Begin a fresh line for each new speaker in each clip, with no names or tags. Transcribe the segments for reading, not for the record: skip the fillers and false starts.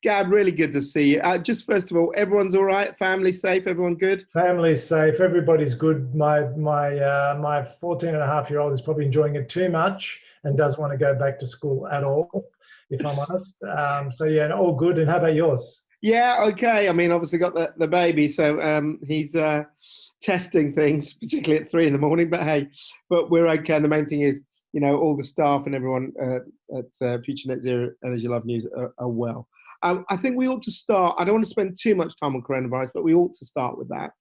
Gab, really good to see you. Just first of all, everyone's all right? Family safe? Everyone good?
Family's safe. Everybody's good. My 14-and-a-half-year-old is probably enjoying it too much and doesn't want to go back to school at all, if I'm honest. So yeah, all good. And how about yours?
Yeah, okay. I mean, obviously got the baby, so he's testing things, particularly at 3 in the morning. But hey, we're okay. And the main thing is, all the staff and everyone at Future Net Zero Energy Love News are well. I think we ought to start. I don't want to spend too much time on coronavirus, but we ought to start with that.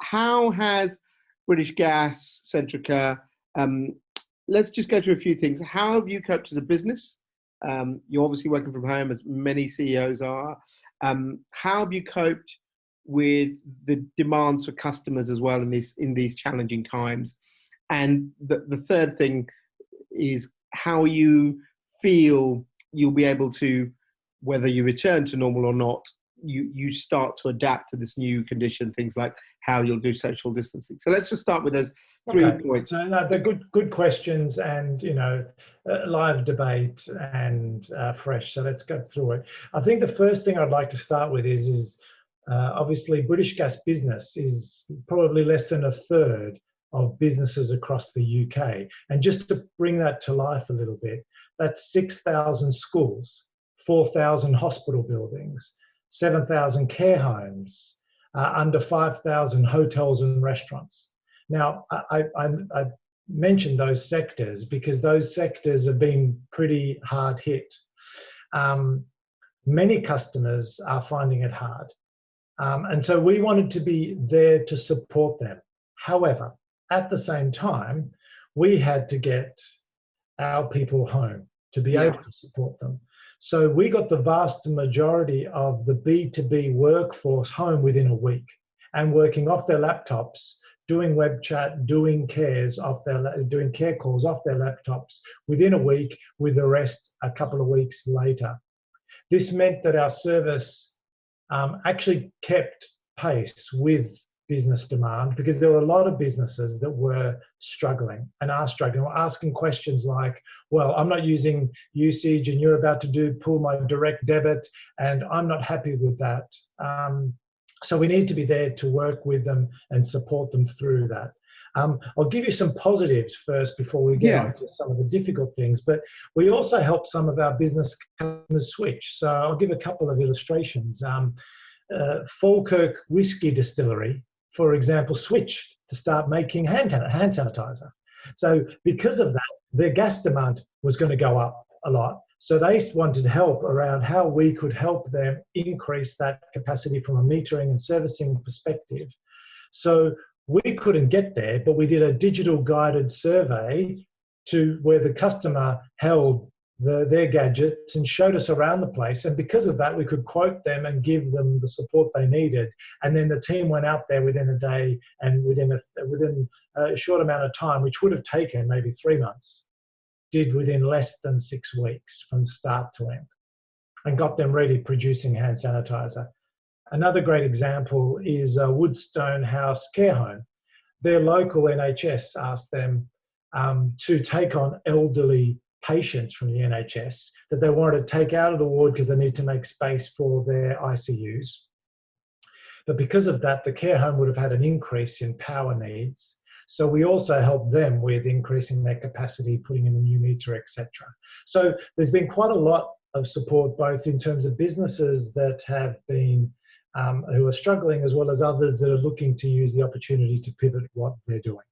How has British Gas, Centrica, let's just go through a few things. How have you coped as a business? You're obviously working from home, as many CEOs are. How have you coped with the demands for customers as well in these challenging times? And the third thing is how you feel you'll be able to, whether you return to normal or not, you start to adapt to this new condition, things like how you'll do social distancing. So let's just start with those three points.
So they're good questions, and live debate and fresh. So let's go through it. I think the first thing I'd like to start with is obviously British Gas Business is probably less than a third of businesses across the UK. And just to bring that to life a little bit, that's 6,000 schools, 4,000 hospital buildings, 7,000 care homes, under 5,000 hotels and restaurants. Now, I mentioned those sectors because those sectors have been pretty hard hit. Many customers are finding it hard. And so we wanted to be there to support them. However, at the same time, we had to get our people home to be able to support them. So we got the vast majority of the B2B workforce home within a week and working off their laptops, doing web chat, doing care calls off their laptops within a week, with the rest a couple of weeks later. This meant that our service actually kept pace with business demand, because there were a lot of businesses that were struggling and are struggling. We're asking questions like, well, I'm not using usage and you're about to pull my direct debit and I'm not happy with that. So we need to be there to work with them and support them through that. I'll give you some positives first before we get on to some of the difficult things, but we also help some of our business customers switch. So I'll give a couple of illustrations. Falkirk Whiskey Distillery, for example, switched to start making hand sanitizer. So because of that, their gas demand was going to go up a lot. So they wanted help around how we could help them increase that capacity from a metering and servicing perspective. So we couldn't get there, but we did a digital guided survey to where the customer held their gadgets and showed us around the place. And because of that, we could quote them and give them the support they needed. And then the team went out there within a day and within a short amount of time, which would have taken maybe 3 months, did within less than 6 weeks from start to end, and got them ready producing hand sanitizer. Another great example is Woodstone House Care Home. Their local NHS asked them to take on elderly patients from the NHS that they wanted to take out of the ward because they need to make space for their ICUs. But because of that, the care home would have had an increase in power needs. So we also helped them with increasing their capacity, putting in a new meter, etc. So there's been quite a lot of support, both in terms of businesses that have been who are struggling, as well as others that are looking to use the opportunity to pivot what they're doing.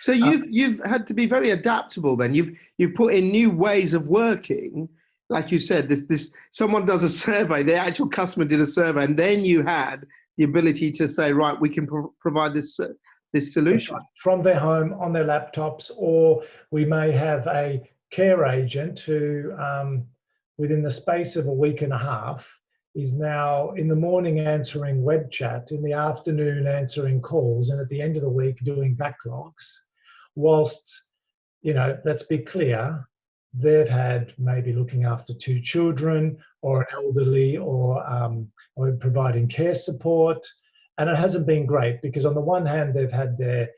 So you've had to be very adaptable then. You've put in new ways of working. Like you said, this someone does a survey, the actual customer did a survey, and then you had the ability to say, right, we can provide this solution.
From their home, on their laptops, or we may have a care agent who, within the space of a week and a half, is now in the morning answering web chat, in the afternoon answering calls, and at the end of the week doing backlogs. Whilst, let's be clear, they've had maybe looking after 2 children or an elderly or providing care support. And it hasn't been great because on the one hand, they've had their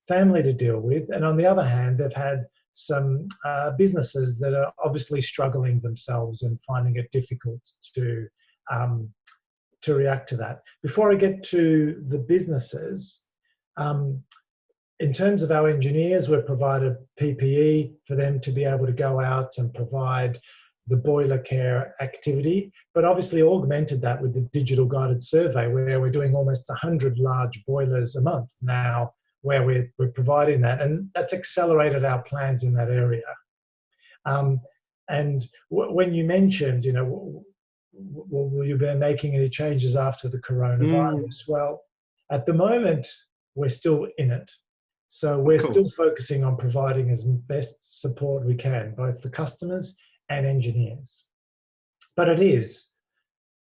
family to deal with, and on the other hand, they've had businesses that are obviously struggling themselves and finding it difficult to react to that. Before I get to the businesses, in terms of our engineers, we've provided PPE for them to be able to go out and provide the boiler care activity, but obviously augmented that with the digital guided survey, where we're doing almost 100 large boilers a month now, where we're providing that, and that's accelerated our plans in that area. When you mentioned, will you be making any changes after the coronavirus? Well, at the moment, we're still in it. So we're still focusing on providing as best support we can, both for customers and engineers. But it is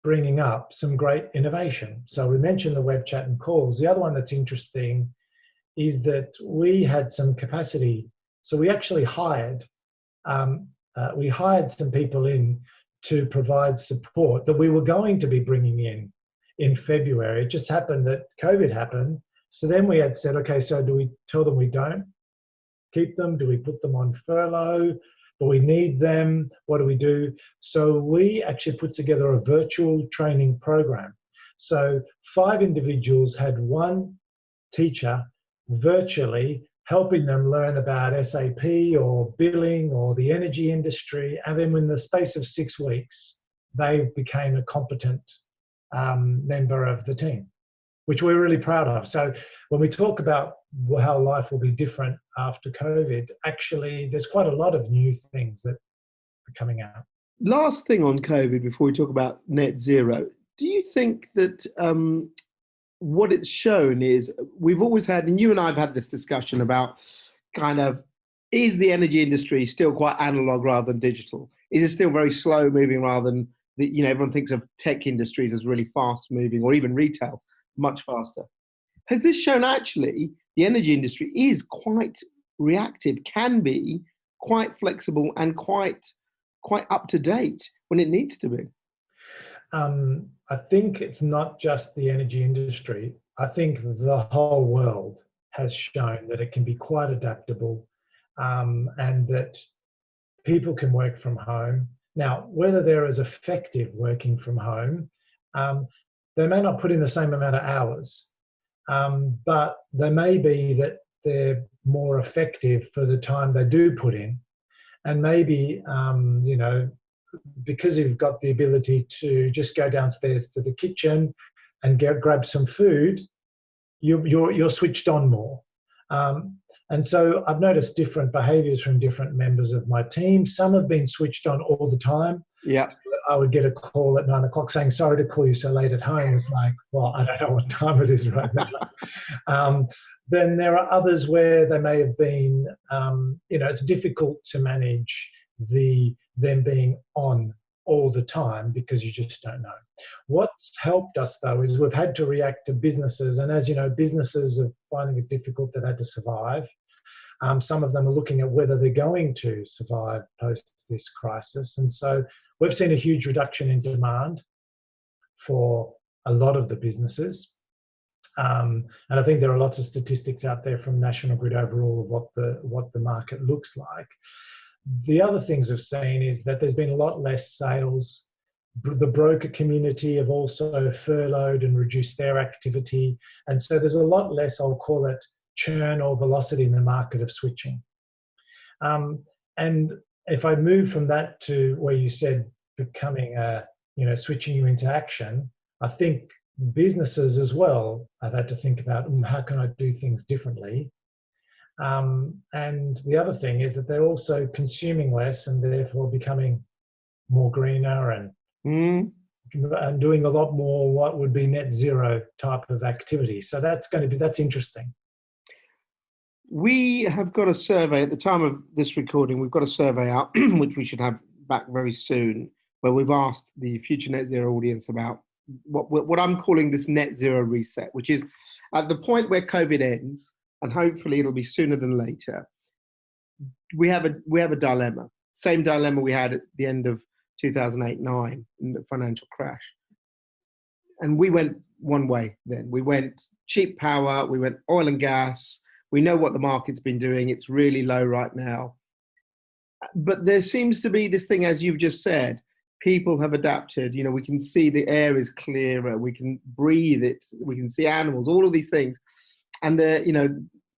bringing up some great innovation. So we mentioned the web chat and calls. The other one that's interesting is that we had some capacity. So we actually hired some people in to provide support that we were going to be bringing in February. It just happened that COVID happened. So then we had said, okay, so do we tell them we don't keep them? Do we put them on furlough? But we need them. What do we do? So we actually put together a virtual training program. So 5 individuals had one teacher virtually helping them learn about SAP or billing or the energy industry. And then in the space of 6 weeks, they became a competent member of the team, which we're really proud of. So when we talk about how life will be different after COVID, actually, there's quite a lot of new things that are coming out.
Last thing on COVID before we talk about net zero. Do you think that what it's shown is, we've always had, and you and I have had this discussion about kind of, is the energy industry still quite analog rather than digital? Is it still very slow moving rather than, everyone thinks of tech industries as really fast moving, or even retail much faster? Has this shown actually the energy industry is quite reactive, can be quite flexible and quite up to date when it needs to be?
I think it's not just the energy industry. I think the whole world has shown that it can be quite adaptable, and that people can work from home. Now, whether they're as effective working from home, they may not put in the same amount of hours, but they may be that they're more effective for the time they do put in. And maybe, because you've got the ability to just go downstairs to the kitchen and grab some food, you're switched on more. And so I've noticed different behaviours from different members of my team. Some have been switched on all the time.
Yeah.
I would get a call at 9 o'clock saying, sorry to call you so late at home. It's like, well, I don't know what time it is right now. Then there are others where they may have been, it's difficult to manage them being on all the time because you just don't know. What's helped us, though, is we've had to react to businesses. And as you know, businesses are finding it difficult. They've had to survive. Some of them are looking at whether they're going to survive post this crisis. And so we've seen a huge reduction in demand for a lot of the businesses. And I think there are lots of statistics out there from National Grid overall of what the market looks like. The other things we've seen is that there's been a lot less sales. The broker community have also furloughed and reduced their activity. And so there's a lot less, I'll call it, churn or velocity in the market of switching. And if I move from that to where you said becoming switching you into action, I think businesses as well have had to think about how can I do things differently. And the other thing is that they're also consuming less and therefore becoming more greener and doing a lot more what would be net zero type of activity. So that's interesting.
We have got a survey at the time of this recording. We've got a survey out, which we should have back very soon, where we've asked the future net zero audience about what I'm calling this net zero reset, which is at the point where COVID ends, and hopefully it'll be sooner than later. We have a dilemma. Same dilemma we had at the end of 2008-9 in the financial crash. And we went one way then. We went cheap power, we went oil and gas. We know what the market's been doing. It's really low right now. but there seems to be this thing, as you've just said, people have adapted. You know, we can see the air is clearer, we can breathe it, we can see animals, all of these things. And you know,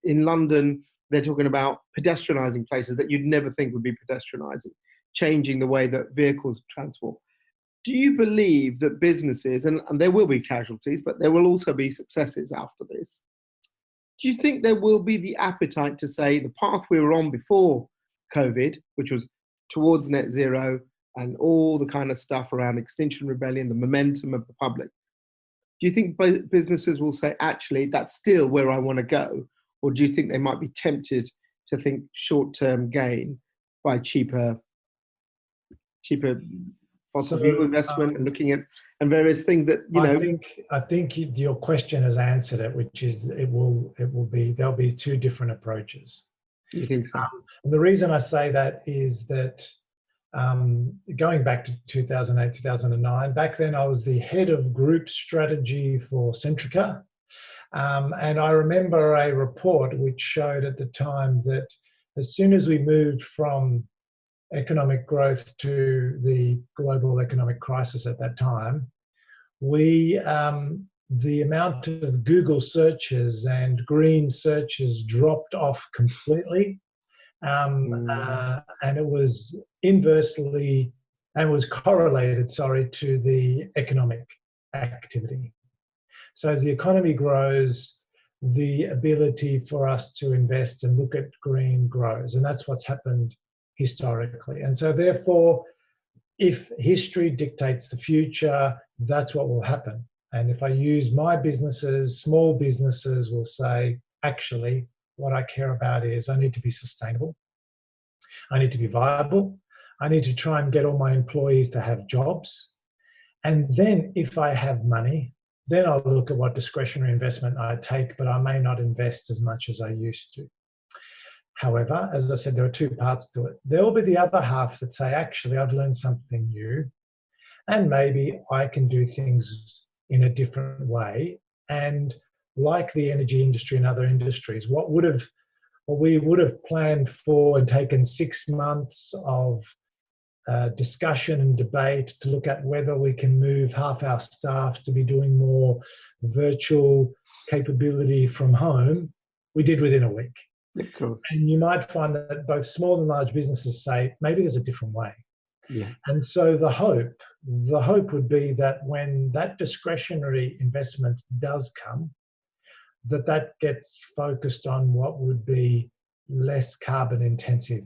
in London, they're talking about pedestrianising places that you'd never think would be pedestrianising, changing the way that vehicles transport. Do you believe that businesses, and there will be casualties, but there will also be successes after this? Do you think there will be the appetite to say the path we were on before COVID, which was towards net zero and all the kind of stuff around Extinction Rebellion, the momentum of the public? Do you think businesses will say, actually, that's still where I want to go? Or do you think they might be tempted to think short-term gain by cheaper fossil fuel investment and looking at and various things that, you know?
I think your question has answered it, which is there'll be two different approaches.
You think so?
And the reason I say that is that going back to 2008, 2009, back then I was the head of group strategy for Centrica. And I remember a report which showed at the time that as soon as we moved from economic growth to the global economic crisis at that time, the amount of Google searches and green searches dropped off completely. And it was inversely, and was correlated, to the economic activity. So as the economy grows, the ability for us to invest and look at green grows. And that's what's happened historically. And so therefore, if history dictates the future, that's what will happen. And if I use my businesses, small businesses will say, actually, what I care about is I need to be sustainable. I need to be viable. I need to try and get all my employees to have jobs. And then if I have money, then I'll look at what discretionary investment I take, but I may not invest as much as I used to. However, as I said, there are two parts to it. There will be the other half that say, actually, I've learned something new, and maybe I can do things in a different way. And like the energy industry and other industries, what we would have planned for and taken 6 months of discussion and debate to look at whether we can move half our staff to be doing more virtual capability from home, we did within a week.
Of course.
And you might find that both small and large businesses say, maybe there's a different way.
Yeah.
And so the hope would be that when that discretionary investment does come, that gets focused on what would be less carbon intensive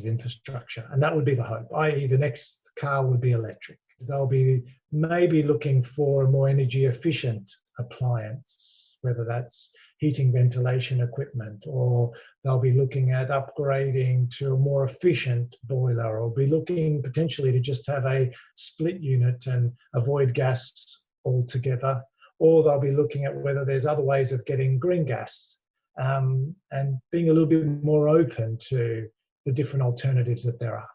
infrastructure. And that would be the hope, i.e. the next car would be electric. They'll be maybe looking for a more energy efficient appliance, whether that's heating, ventilation equipment, or they'll be looking at upgrading to a more efficient boiler, or be looking potentially to just have a split unit and avoid gas altogether, or they'll be looking at whether there's other ways of getting green gas, and being a little bit more open to the different alternatives that there are.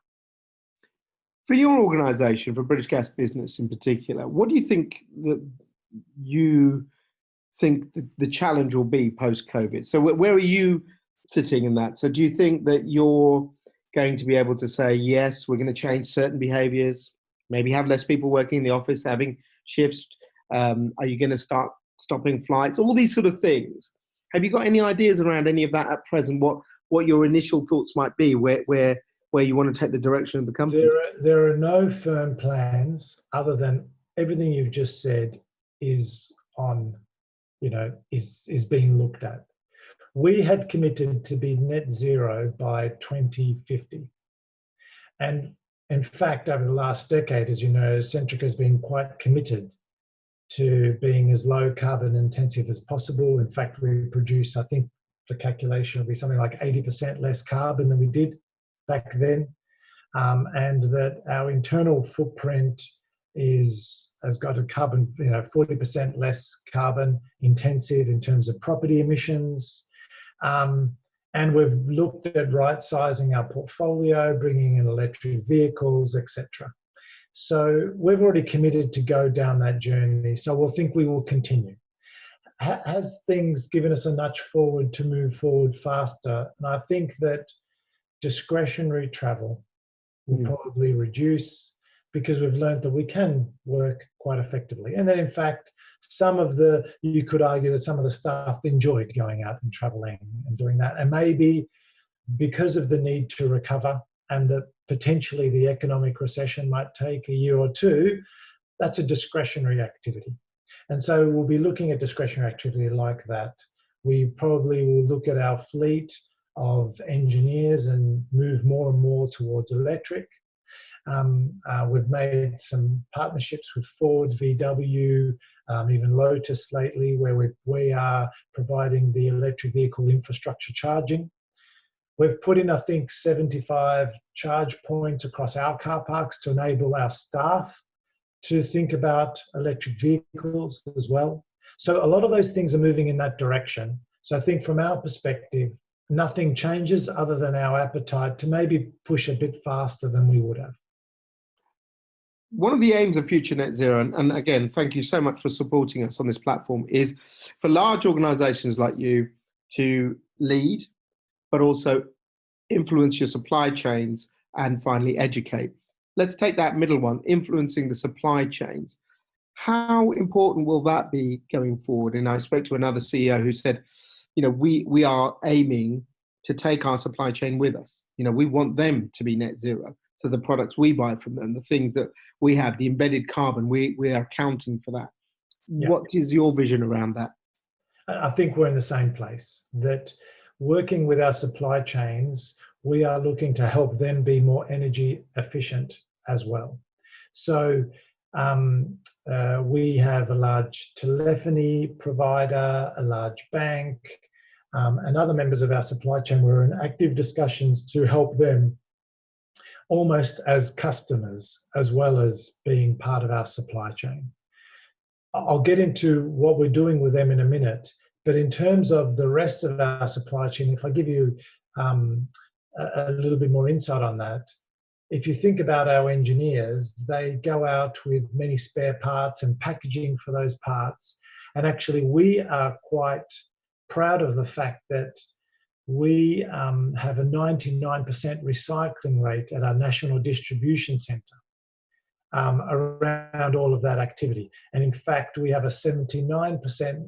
For your organisation, for British Gas Business in particular, what do you think that the challenge will be post-COVID? So where are you sitting in that? So do you think that you're going to be able to say, yes, we're going to change certain behaviours, maybe have less people working in the office, having shifts? Are you going to start stopping flights? All these sort of things. Have you got any ideas around any of that at present? What your initial thoughts might be, where you want to take the direction of the company?
There are no firm plans other than everything you've just said is being looked at. We had committed to be net zero by 2050. And in fact, over the last decade, as you know, Centrica has been quite committed to being as low carbon intensive as possible. In fact, we produce, I think the calculation will be something like 80% less carbon than we did back then. And that our internal footprint has got a carbon, 40% less carbon intensive in terms of property emissions. And we've looked at right-sizing our portfolio, bringing in electric vehicles, etc. So we've already committed to go down that journey. So we'll think we will continue. Has things given us a nudge forward to move forward faster? And I think that discretionary travel will
Mm.
probably reduce, because we've learned that we can work quite effectively. And then in fact, you could argue that some of the staff enjoyed going out and traveling and doing that. And maybe because of the need to recover and that potentially the economic recession might take a year or two, that's a discretionary activity. And so we'll be looking at discretionary activity like that. We probably will look at our fleet of engineers and move more and more towards electric. We've made some partnerships with Ford, VW, even Lotus lately, where we are providing the electric vehicle infrastructure charging. We've put in, I think, 75 charge points across our car parks to enable our staff to think about electric vehicles as well. So a lot of those things are moving in that direction. So I think from our perspective, nothing changes other than our appetite to maybe push a bit faster than we would have.
One of the aims of Future Net Zero, and again, thank you so much for supporting us on this platform, is for large organizations like you to lead, but also influence your supply chains and finally educate. Let's take that middle one, influencing the supply chains. How important will that be going forward? And I spoke to another CEO who said, we are aiming to take our supply chain with us. We want them to be net zero. So the products we buy from them, the things that we have, the embedded carbon, we are accounting for that. Yeah. What is your vision around that?
I think we're in the same place, that working with our supply chains, we are looking to help them be more energy efficient as well. So we have a large telephony provider, a large bank, and other members of our supply chain. We're in active discussions to help them almost as customers, as well as being part of our supply chain. I'll get into what we're doing with them in a minute, but in terms of the rest of our supply chain, if I give you a little bit more insight on that, if you think about our engineers, they go out with many spare parts and packaging for those parts. And actually, we are quite proud of the fact that we have a 99% recycling rate at our national distribution centre around all of that activity. And in fact, we have a 79%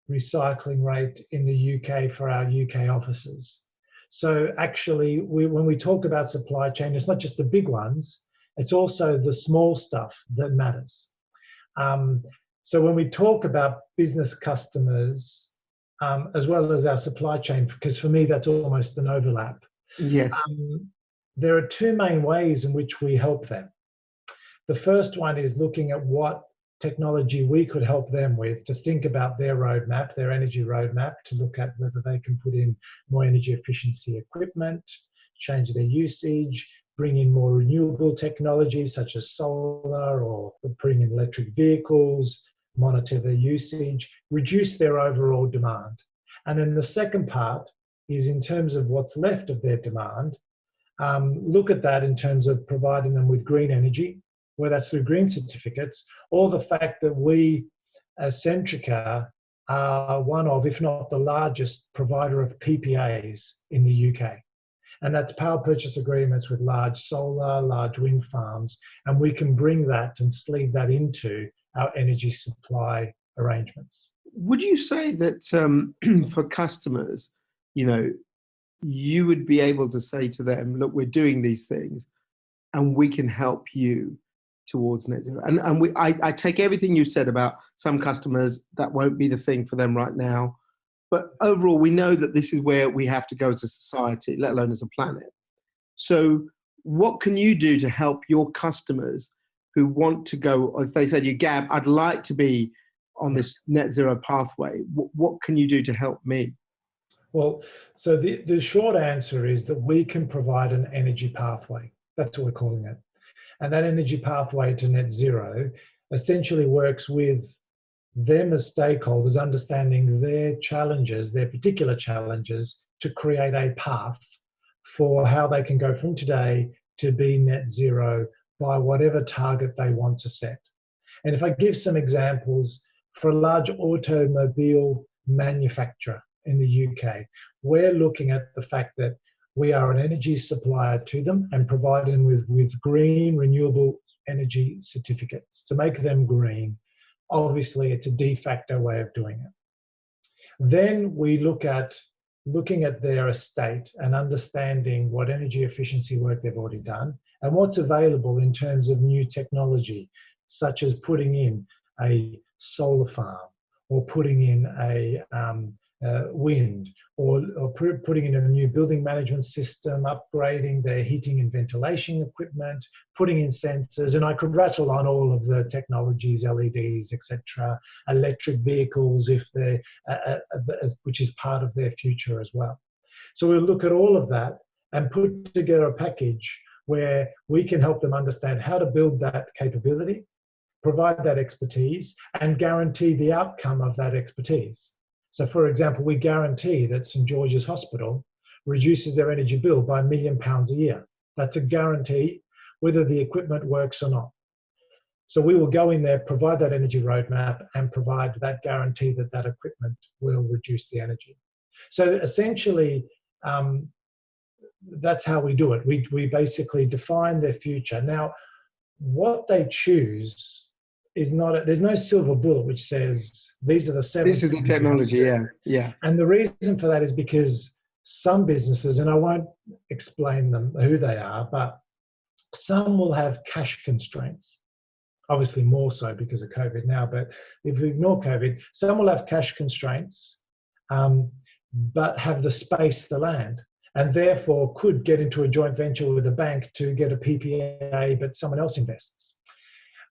recycling rate in the UK for our UK offices. So actually, when we talk about supply chain, it's not just the big ones, it's also the small stuff that matters. So when we talk about business customers, as well as our supply chain, because for me, that's almost an overlap.
Yes.
There are two main ways in which we help them. The first one is looking at what technology we could help them with to think about their roadmap, their energy roadmap, to look at whether they can put in more energy efficiency equipment, change their usage, bring in more renewable technologies such as solar, or bring in electric vehicles, monitor their usage, reduce their overall demand. And then the second part is in terms of what's left of their demand, look at that in terms of providing them with green energy, whether that's through green certificates, or the fact that we as Centrica are one of, if not the largest provider of PPAs in the UK. And that's power purchase agreements with large solar, large wind farms, and we can bring that and sleeve that into our energy supply arrangements.
Would you say that for customers, you would be able to say to them, look, we're doing these things and we can help you towards net zero? And I take everything you said about some customers, that won't be the thing for them right now. But overall, we know that this is where we have to go as a society, let alone as a planet. So what can you do to help your customers who want to go, or if they said, Gab, I'd like to be on this net zero pathway, what can you do to help me?
Well, so the short answer is that we can provide an energy pathway. That's what we're calling it. And that energy pathway to net zero essentially works with them as stakeholders, understanding their challenges, their particular challenges, to create a path for how they can go from today to be net zero by whatever target they want to set. And if I give some examples, for a large automobile manufacturer in the UK, we're looking at the fact that We are an energy supplier to them and provide them with green renewable energy certificates to make them green. Obviously, it's a de facto way of doing it. Then we looking at their estate and understanding what energy efficiency work they've already done and what's available in terms of new technology, such as putting in a solar farm or putting in a wind or putting in a new building management system, upgrading their heating and ventilation equipment, putting in sensors, and I could rattle on all of the technologies, LEDs, etc., electric vehicles, if they're, which is part of their future as well. So we'll look at all of that and put together a package where we can help them understand how to build that capability, provide that expertise, and guarantee the outcome of that expertise. So, for example, we guarantee that St George's Hospital reduces their energy bill by £1 million a year. That's a guarantee, whether the equipment works or not. So we will go in there, provide that energy roadmap, and provide that guarantee that that equipment will reduce the energy. So essentially, that's how we do it. We basically define their future. Now, what they choose is not, there's no silver bullet which says these are the 7
This is the technology, yeah.
And the reason for that is because some businesses, and I won't explain them who they are, but some will have cash constraints. Obviously more so because of COVID now, but if we ignore COVID, some will have cash constraints, but have the space, the land, and therefore could get into a joint venture with a bank to get a PPA, but someone else invests.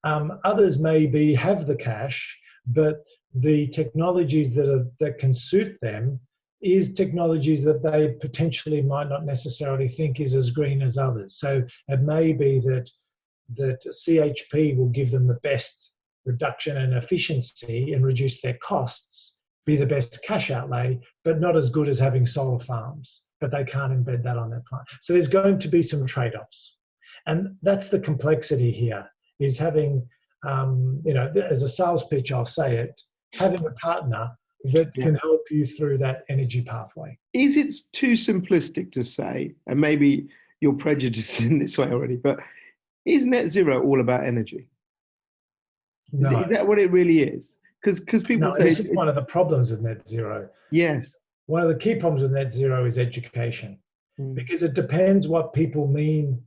Others maybe have the cash, but the technologies that can suit them is technologies that they potentially might not necessarily think is as green as others. So it may be that CHP will give them the best reduction in efficiency and reduce their costs, be the best cash outlay, but not as good as having solar farms, but they can't embed that on their plant. So there's going to be some trade-offs. And that's the complexity here, is having, as a sales pitch, I'll say it, having a partner that can help you through that energy pathway.
Is it too simplistic to say, and maybe you're prejudiced in this way already, but is net zero all about energy?
No.
Is that what it really is? Because people say
this is one of the problems with net zero.
Yes.
One of the key problems with net zero is education, because it depends what people mean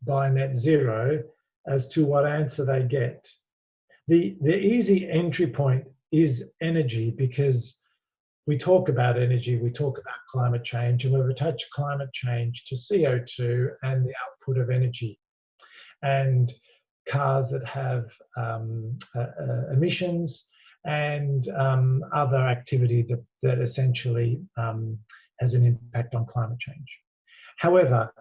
by net zero as to what answer they get. The easy entry point is energy, because we talk about energy, we talk about climate change, and we've attached climate change to CO2 and the output of energy. And cars that have emissions and other activity that essentially has an impact on climate change. However,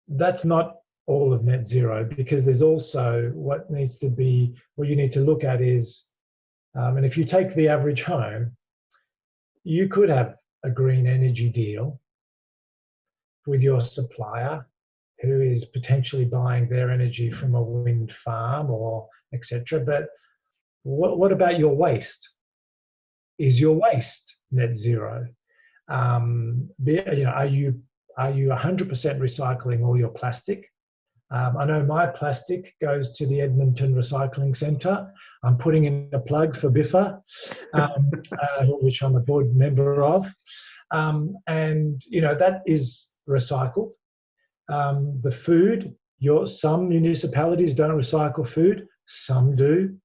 that's not all of net zero, because there's also what you need to look at is, and if you take the average home, you could have a green energy deal with your supplier who is potentially buying their energy from a wind farm or etc. But what about your waste? Is your waste net zero? Are you 100% recycling all your plastic? I know my plastic goes to the Edmonton Recycling Centre. I'm putting in a plug for BIFA, which I'm a board member of. And that is recycled. The food, some municipalities don't recycle food, some do.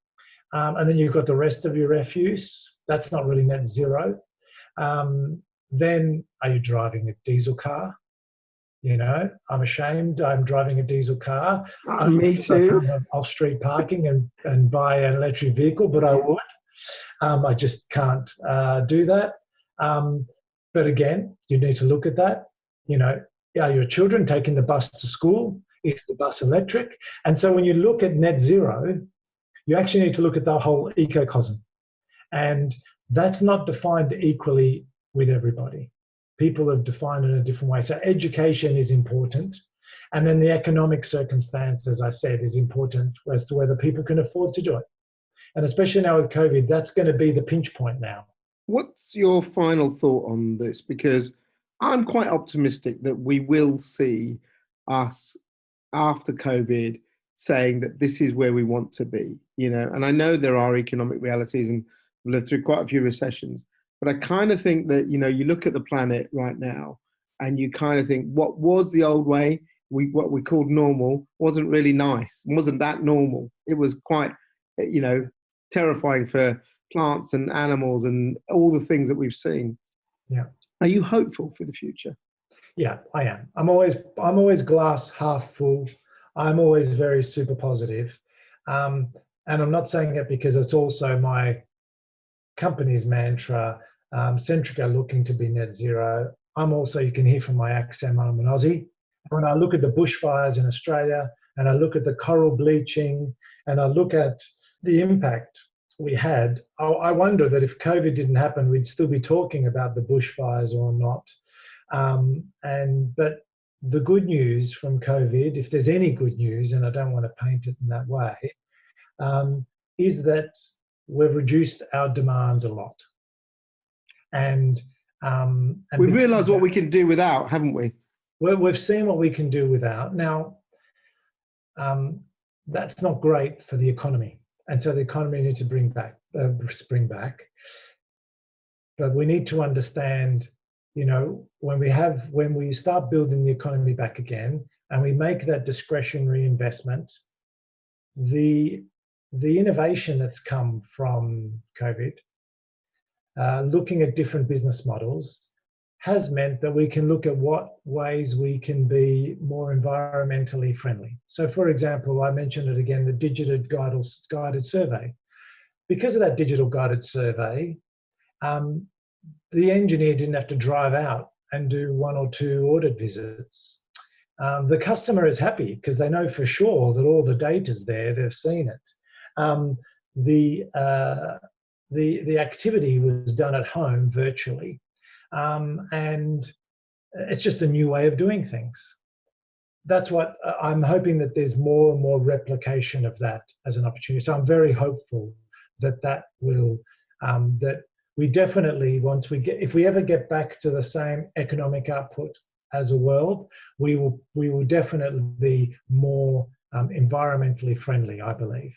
And then you've got the rest of your refuse. That's not really net zero. Then are you driving a diesel car? I'm ashamed I'm driving a diesel car.
Me too.
I can't have off-street parking and buy an electric vehicle, but I would. I just can't do that. But again, you need to look at that. Are your children taking the bus to school? Is the bus electric? And so when you look at net zero, you actually need to look at the whole ecosystem. And that's not defined equally with everybody. People have defined it in a different way. So education is important. And then the economic circumstance, as I said, is important as to whether people can afford to do it. And especially now with COVID, that's going to be the pinch point now.
What's your final thought on this? Because I'm quite optimistic that we will see us after COVID saying that this is where we want to be, you know. And I know there are economic realities and we've lived through quite a few recessions, but I kind of think that, you know, you look at the planet right now and you kind of think what was the old way, what we called normal, wasn't really nice, wasn't that normal. It was quite, you know, terrifying for plants and animals and all the things that we've seen.
Yeah.
Are you hopeful for the future?
Yeah, I am. I'm always glass half full. I'm always very super positive. And I'm not saying it because it's also my company's mantra, Centrica looking to be net zero. I'm also, you can hear from my accent, I'm an Aussie. When I look at the bushfires in Australia and I look at the coral bleaching and I look at the impact we had, I wonder that if COVID didn't happen, we'd still be talking about the bushfires or not. But the good news from COVID, if there's any good news, and I don't want to paint it in that way, is that we've reduced our demand a lot. And
we've realised what we can do without, haven't we?
We've seen what we can do without. Now, that's not great for the economy. And so the economy needs to spring back. But we need to understand, you know, when we start building the economy back again and we make that discretionary investment, the innovation that's come from COVID, looking at different business models, has meant that we can look at what ways we can be more environmentally friendly. So for example, I mentioned it again, the digital guided survey. Because of that digital guided survey, the engineer didn't have to drive out and do 1 or 2 audit visits. The customer is happy because they know for sure that all the data's there, they've seen it. The activity was done at home virtually. And it's just a new way of doing things. That's what I'm hoping, that there's more and more replication of that as an opportunity. So I'm very hopeful that will, that we definitely, if we ever get back to the same economic output as a world, we will definitely be more environmentally friendly, I believe.